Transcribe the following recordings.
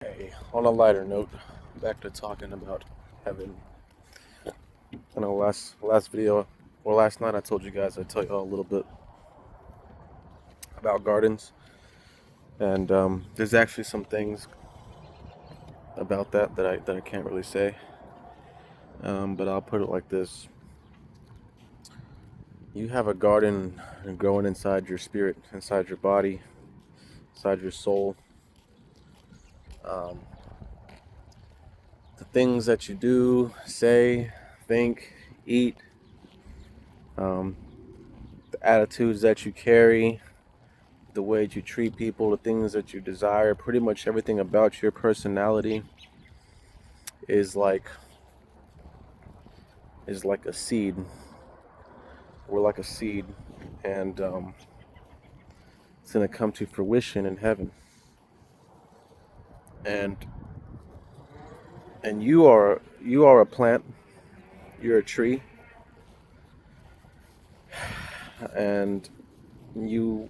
Hey, on a lighter note, back to talking about heaven. I know last video or last night I told you guys I'd tell you all a little bit about gardens, and there's actually some things about that I can't really say, but I'll put it like this: you have a garden growing inside your spirit, inside your body, inside your soul. Um, the things that you do, say, think, eat, um, the attitudes that you carry, the way you treat people, the things that you desire, pretty much everything about your personality is like a seed. We're like a seed, and it's gonna come to fruition in heaven. And you are a plant. You're a tree, and you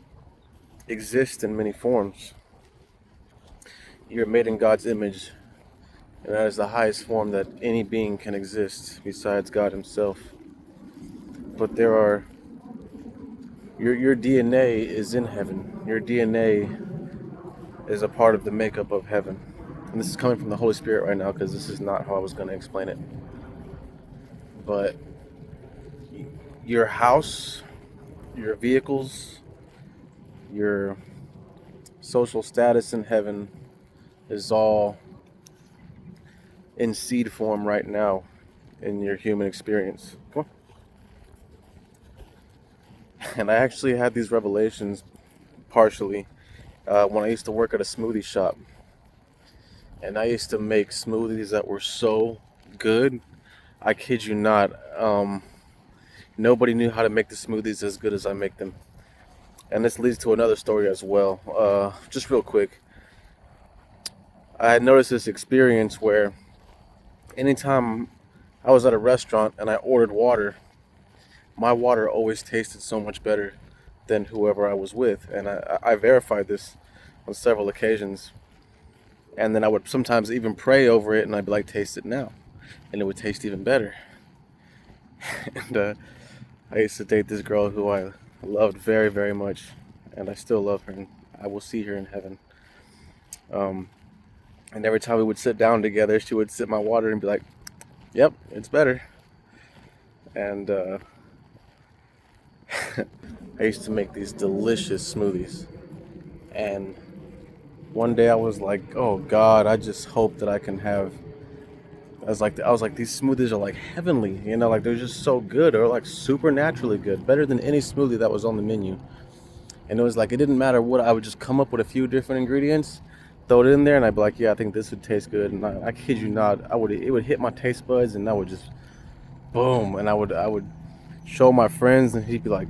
exist in many forms. You're made in God's image, and that is the highest form that any being can exist besides God Himself. But your DNA is in heaven. Your DNA is a part of the makeup of heaven. And this is coming from the Holy Spirit right now because this is not how I was going to explain it. But your house, your vehicles, your social status in heaven is all in seed form right now in your human experience. Come on. And I actually had these revelations partially when I used to work at a smoothie shop. And I used to make smoothies that were so good. I kid you not. Nobody knew how to make the smoothies as good as I make them. And this leads to another story as well. Just real quick, I had noticed this experience where anytime I was at a restaurant and I ordered water, my water always tasted so much better than whoever I was with. And I verified this on several occasions. And then I would sometimes even pray over it and I'd be like, taste it now. And it would taste even better. And I used to date this girl who I loved very, very much, and I still love her, and I will see her in heaven. And every time we would sit down together, she would sip my water and be like, "Yep, it's better." And I used to make these delicious smoothies. And one day I was like, "Oh God, I just hope that I can have." I was like, these smoothies are like heavenly, like they're just so good, or like supernaturally good, better than any smoothie that was on the menu. And it was like, it didn't matter what, I would just come up with a few different ingredients, throw it in there, and I'd be like, yeah, I think this would taste good. And I kid you not, it would hit my taste buds, and I would just boom. And I would show my friends, and he'd be like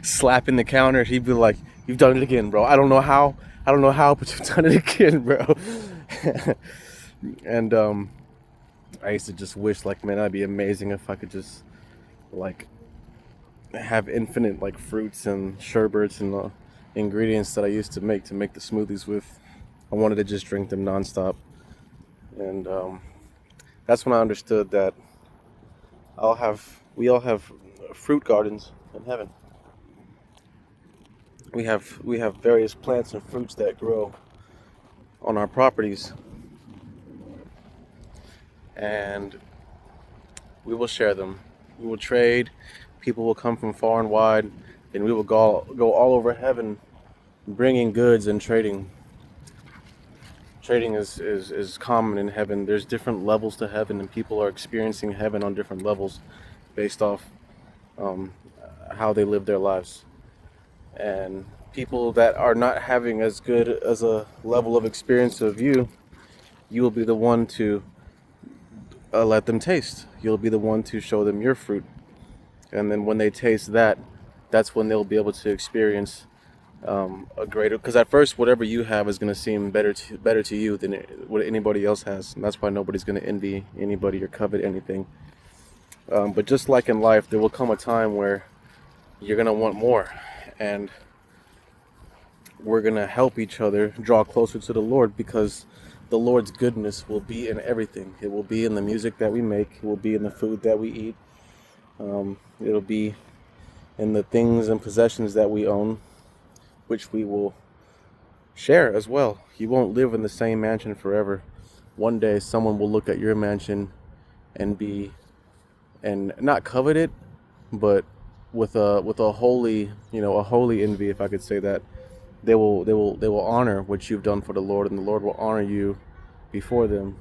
slapping the counter. He'd be like, "You've done it again, bro. I don't know how, but you've done it again, bro." And I used to just wish, like, man, that'd be amazing if I could just like have infinite like fruits and sherbets and ingredients that I used to make the smoothies with. I wanted to just drink them nonstop, and that's when I understood that we all have fruit gardens in heaven. We have various plants and fruits that grow on our properties, and we will share them. We will trade. People will come from far and wide, and we will go all over heaven, bringing goods and trading. Trading is common in heaven. There's different levels to heaven, and people are experiencing heaven on different levels based off um, how they live their lives. And people that are not having as good as a level of experience of you will be the one to let them taste. You'll be the one to show them your fruit. And then when they taste that, that's when they'll be able to experience a greater, because at first whatever you have is going to seem better to you than what anybody else has, and that's why nobody's going to envy anybody or covet anything. But just like in life, there will come a time where you're going to want more, and we're going to help each other draw closer to the Lord, because the Lord's goodness will be in everything. It will be in the music that we make. It will be in the food that we eat. It'll be in the things and possessions that we own, which we will share as well. You won't live in the same mansion forever. One day someone will look at your mansion and not covet it, but with a holy, a holy envy, if I could say that. They will honor what you've done for the Lord, and the Lord will honor you before them.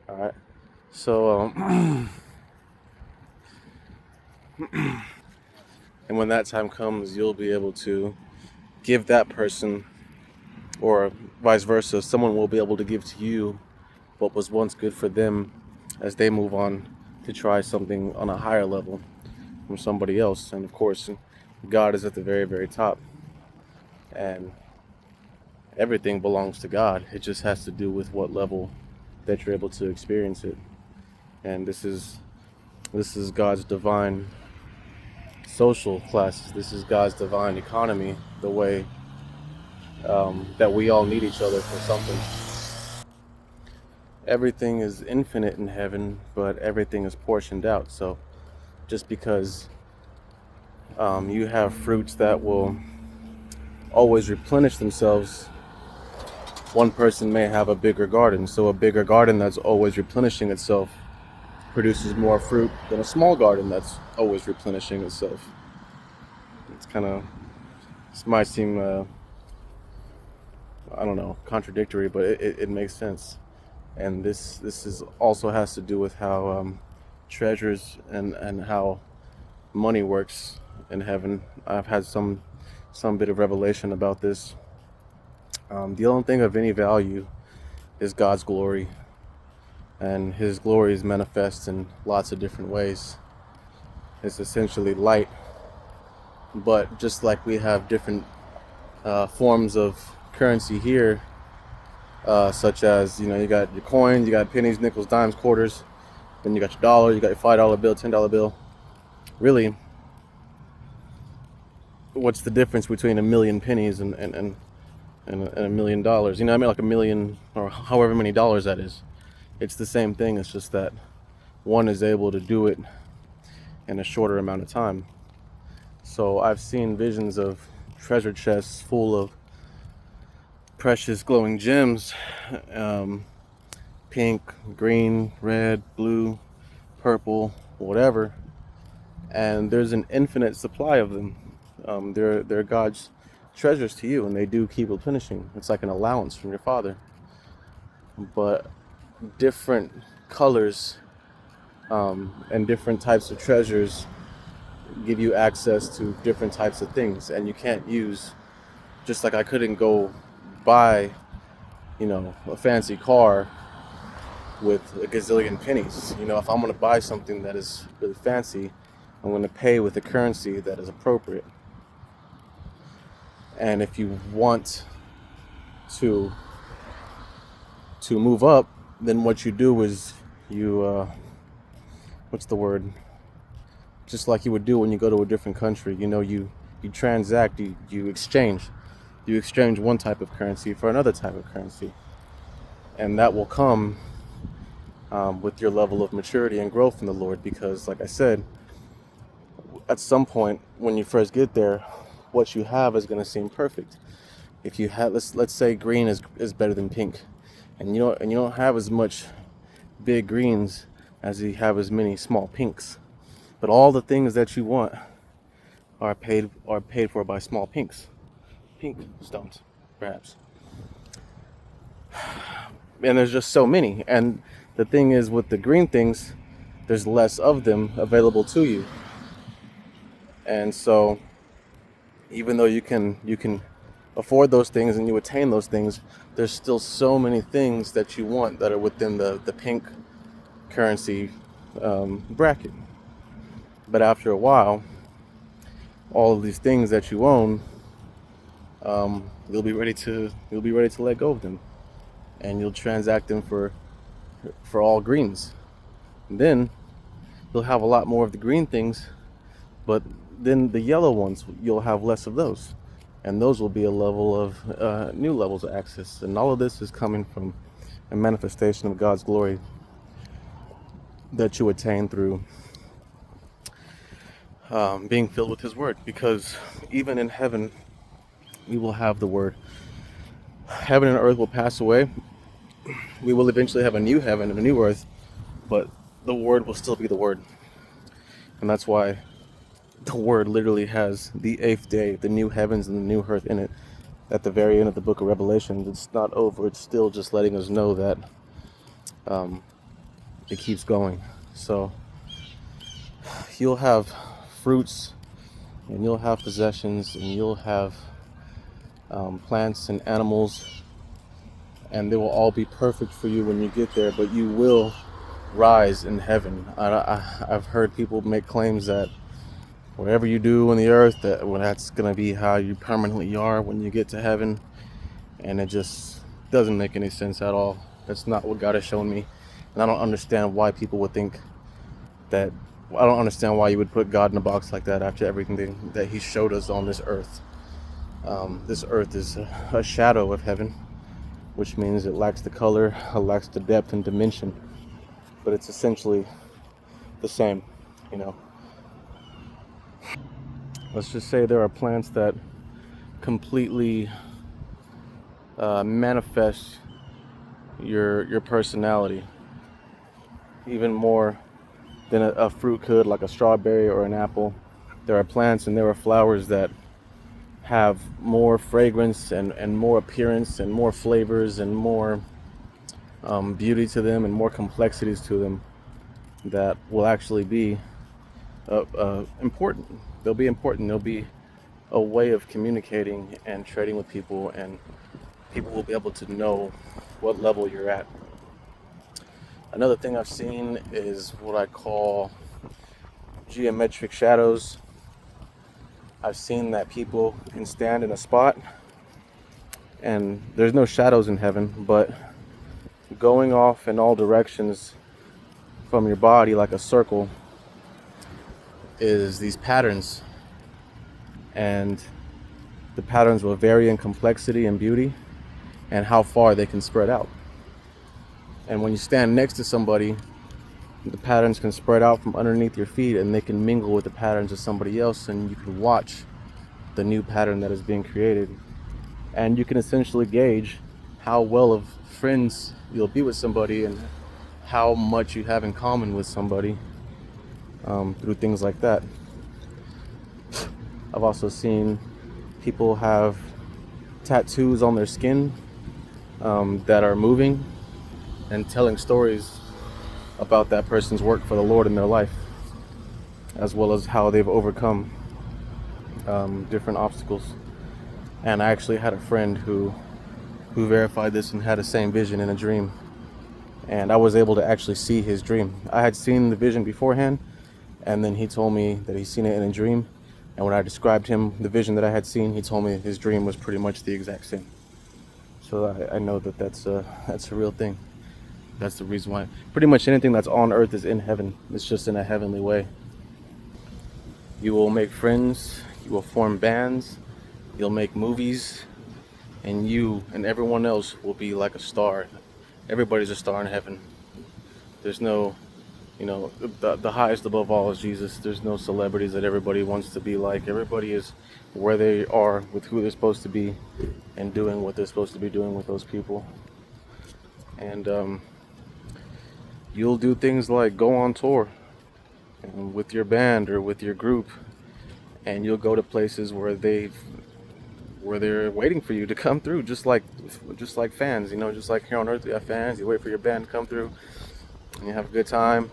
All right. So and when that time comes, you'll be able to give that person, or vice versa, someone will be able to give to you what was once good for them as they move on to try something on a higher level from somebody else. And of course, God is at the very, very top, and everything belongs to God. It just has to do with what level that you're able to experience it. And this is God's divine social classes. This is God's divine economy, the way that we all need each other for something. Everything is infinite in heaven, but everything is portioned out. So just because you have fruits that will always replenish themselves, one person may have a bigger garden. So a bigger garden that's always replenishing itself produces more fruit than a small garden that's always replenishing itself. This might seem, I don't know, contradictory, but it makes sense. And this is also has to do with how treasures and how money works in heaven. I've had some bit of revelation about this. The only thing of any value is God's glory, and His glory is manifest in lots of different ways. It's essentially light, but just like we have different forms of currency here, such as, you got your coins, you got pennies, nickels, dimes, quarters, then you got your dollar, you got your $5 bill, $10 bill. Really, what's the difference between a million pennies and $1 million? Like a million, or however many dollars that is. It's the same thing. It's just that one is able to do it in a shorter amount of time. So I've seen visions of treasure chests full of precious glowing gems, pink, green, red, blue, purple, whatever, and there's an infinite supply of them. They're God's treasures to you, and they do keep replenishing. It's like an allowance from your Father. But different colors and different types of treasures give you access to different types of things, and you can't use, just like I couldn't go buy, a fancy car with a gazillion pennies. If I'm going to buy something that is really fancy, I'm going to pay with a currency that is appropriate. And if you want to move up, then what you do is you just like you would do when you go to a different country. You transact, you exchange one type of currency for another type of currency, and that will come with your level of maturity and growth in the Lord. Because, like I said, at some point when you first get there, what you have is going to seem perfect. If you have, let's say green is better than pink, and you don't have as much big greens as you have as many small pinks, but all the things that you want are paid for by small pink stones, perhaps. And there's just so many. And the thing is, with the green things, there's less of them available to you. And so, even though you can afford those things and you attain those things, there's still so many things that you want that are within the pink currency bracket. But after a while, all of these things that you own, you'll be ready to let go of them, and you'll transact them for all greens. And then you'll have a lot more of the green things, but then the yellow ones, you'll have less of those. and those will be a level of new levels of access. And all of this is coming from a manifestation of God's glory that you attain through being filled with His Word. Because even in heaven, we will have the Word. Heaven and earth will pass away. We will eventually have a new heaven and a new earth, but the Word will still be the Word. And that's why the Word literally has the 8th day, the new heavens and the new earth in it. At the very end of the book of Revelation, it's not over. It's still just letting us know that it keeps going. So you'll have fruits, and you'll have possessions, and you'll have plants and animals, and they will all be perfect for you when you get there. But you will rise in heaven. I've heard people make claims that whatever you do on the earth, that's going to be how you permanently are when you get to heaven. And it just doesn't make any sense at all. That's not what God has shown me. And I don't understand why people would think that. I don't understand why you would put God in a box like that after everything that He showed us on this earth. This earth is a shadow of heaven, which means it lacks the color, it lacks the depth and dimension. But it's essentially the same, you know. Let's just say there are plants that completely manifest your personality even more than a fruit could, like a strawberry or an apple. There are plants and there are flowers that have more fragrance and more appearance and more flavors and more beauty to them and more complexities to them that will actually be important. They'll be important. They'll be a way of communicating and trading with people, and people will be able to know what level you're at. Another thing I've seen is what I call geometric shadows. I've seen that people can stand in a spot and there's no shadows in heaven, but going off in all directions from your body like a circle is these patterns, and the patterns will vary in complexity and beauty and how far they can spread out. And when you stand next to somebody, the patterns can spread out from underneath your feet and they can mingle with the patterns of somebody else, and you can watch the new pattern that is being created. And you can essentially gauge how well of friends you'll be with somebody and how much you have in common with somebody through things like that. I've also seen people have tattoos on their skin that are moving and telling stories about that person's work for the Lord in their life, as well as how they've overcome different obstacles. And I actually had a friend who verified this and had the same vision in a dream, and I was able to actually see his dream. I had seen the vision beforehand, and then he told me that he's seen it in a dream. And when I described him the vision that I had seen, he told me his dream was pretty much the exact same. So I know that that's a real thing. That's the reason why pretty much anything that's on earth is in heaven. It's just in a heavenly way. You will make friends, you will form bands, you'll make movies, and you and everyone else will be like a star. Everybody's a star in heaven. There's no, the highest above all is Jesus. There's no celebrities that everybody wants to be like. Everybody is where they are with who they're supposed to be and doing what they're supposed to be doing with those people. And you'll do things like go on tour with your band or with your group, and you'll go to places where they're waiting for you to come through, just like fans, just like here on earth we have fans. You wait for your band to come through and you have a good time.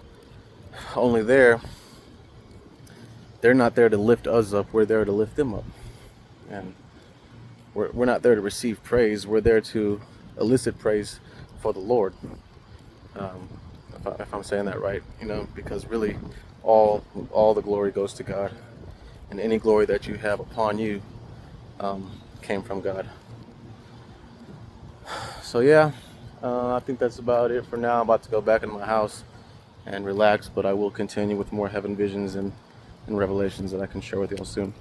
Only they're not there to lift us up, we're there to lift them up. And we're not there to receive praise, we're there to elicit praise for the Lord. If I'm saying that right, because really all the glory goes to God, and any glory that you have upon you came from God. So yeah, I think that's about it for now. I'm about to go back into my house and relax, but I will continue with more heaven visions and revelations that I can share with you all soon.